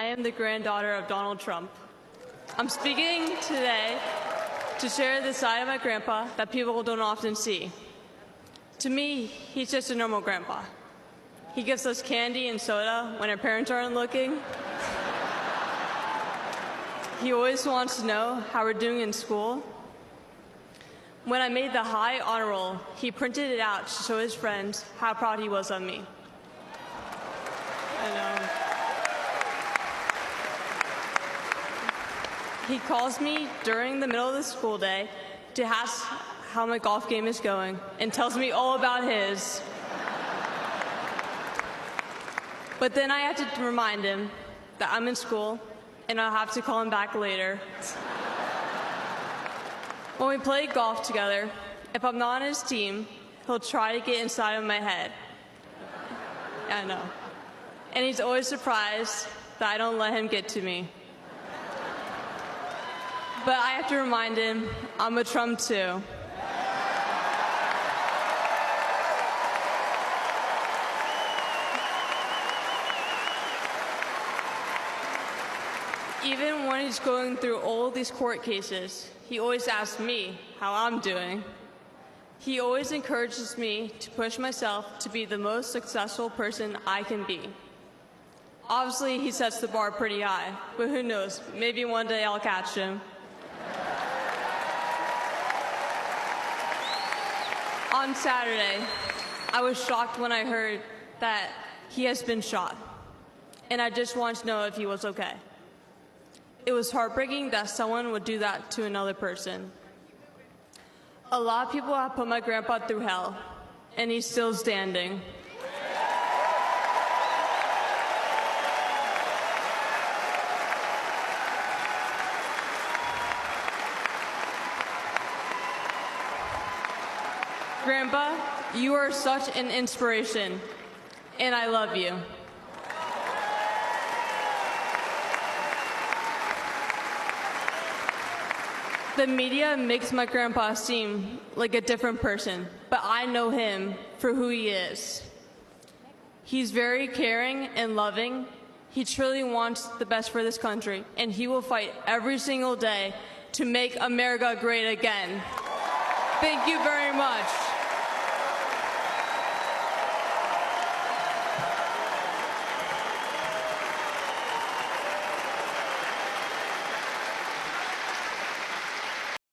I am the granddaughter of Donald Trump. I'm speaking today to share the side of my grandpa that people don't often see. To me, he's just a normal grandpa. He gives us candy and soda when our parents aren't looking. He always wants to know how we're doing in school. When I made the high honor roll, he printed it out to show his friends how proud he was of me. He calls me during the middle of the school day to ask how my golf game is going and tells me all about his. But then I have to remind him that I'm in school and I'll have to call him back later. When we play golf together, if I'm not on his team, he'll try to get inside of my head. I know. And he's always surprised that I don't let him get to me. But I have to remind him I'm a Trump too. Even when he's going through all these court cases, he always asks me how I'm doing. He always encourages me to push myself to be the most successful person I can be. Obviously, he sets the bar pretty high, but who knows, maybe one day I'll catch him. On Saturday, I was shocked when I heard that he has been shot, and I just wanted to know if he was okay. It was heartbreaking that someone would do that to another person. A lot of people have put my grandpa through hell, and he's still standing. Grandpa, you are such an inspiration, and I love you. The media makes my grandpa seem like a different person, but I know him for who he is. He's very caring and loving. He truly wants the best for this country, and he will fight every single day to make America great again. Thank you very much.